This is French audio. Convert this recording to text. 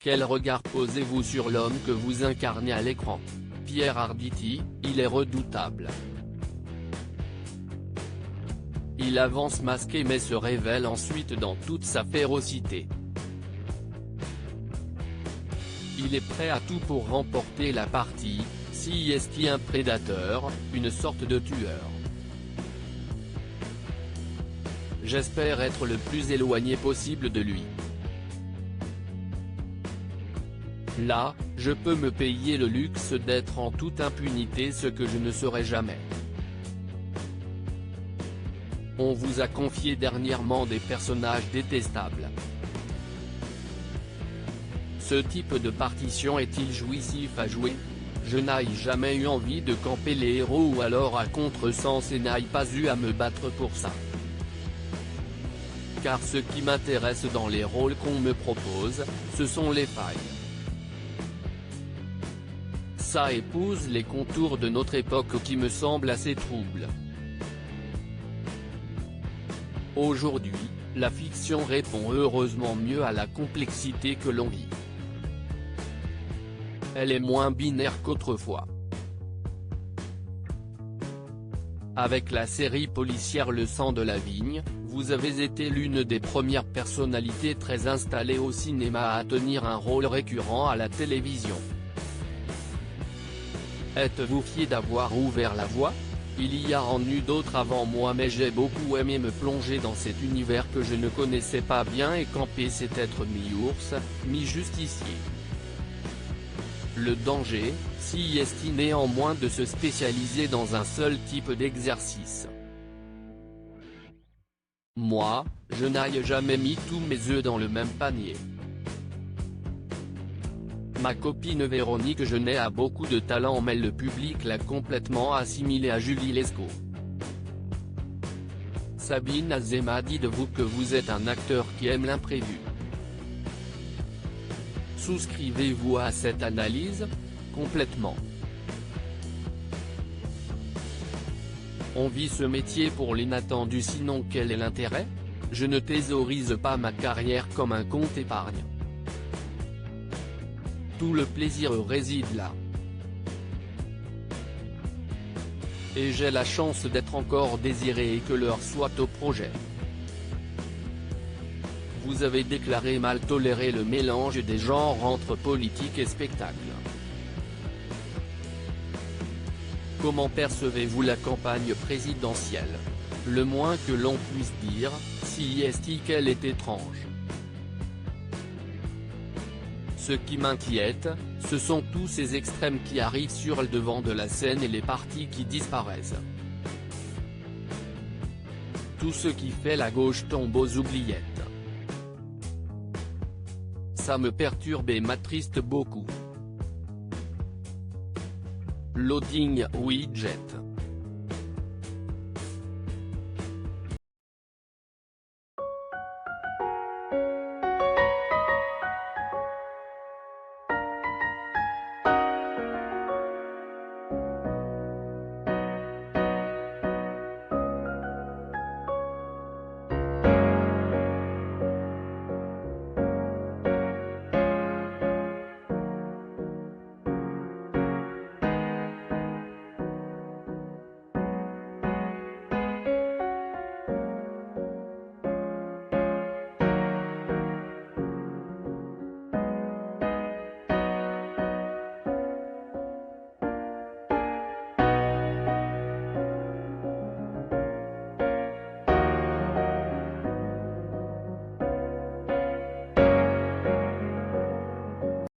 Quel regard posez-vous sur l'homme que vous incarnez à l'écran? Pierre Arditi, il est redoutable. Il avance masqué mais se révèle ensuite dans toute sa férocité. Il est prêt à tout pour remporter la partie, si est un prédateur, une sorte de tueur. J'espère être le plus éloigné possible de lui. Là, je peux me payer le luxe d'être en toute impunité, ce que je ne serai jamais. On vous a confié dernièrement des personnages détestables. Ce type de partition est-il jouissif à jouer? Je n'ai jamais eu envie de camper les héros ou alors à contresens et n'ai pas eu à me battre pour ça. Car ce qui m'intéresse dans les rôles qu'on me propose, ce sont les failles. Ça épouse les contours de notre époque qui me semblent assez troubles. Aujourd'hui, la fiction répond heureusement mieux à la complexité que l'on vit. Elle est moins binaire qu'autrefois. Avec la série policière Le sang de la vigne, vous avez été l'une des premières personnalités très installées au cinéma à tenir un rôle récurrent à la télévision. Êtes-vous fier d'avoir ouvert la voie? Il y a en eu d'autres avant moi, mais j'ai beaucoup aimé me plonger dans cet univers que je ne connaissais pas bien et camper, c'est être mi-ours, mi-justicier. Le danger, si est néanmoins de se spécialiser dans un seul type d'exercice. Moi, je n'ai jamais mis tous mes œufs dans le même panier. Ma copine Véronique Genet a beaucoup de talent mais le public l'a complètement assimilée à Julie Lescaut. Sabine Azema dit de vous que vous êtes un acteur qui aime l'imprévu. Souscrivez-vous à cette analyse? Complètement. On vit ce métier pour l'inattendu, sinon quel est l'intérêt? Je ne thésaurise pas ma carrière comme un compte épargne. Tout le plaisir réside là. Et j'ai la chance d'être encore désiré et que l'heure soit au projet. Vous avez déclaré mal tolérer le mélange des genres entre politique et spectacle. Comment percevez-vous la campagne présidentielle? Le moins que l'on puisse dire, si est qu'elle est étrange. Ce qui m'inquiète, ce sont tous ces extrêmes qui arrivent sur le devant de la scène et les partis qui disparaissent. Tout ce qui fait la gauche tombe aux oubliettes. Ça me perturbe et m'attriste beaucoup. Loading widget.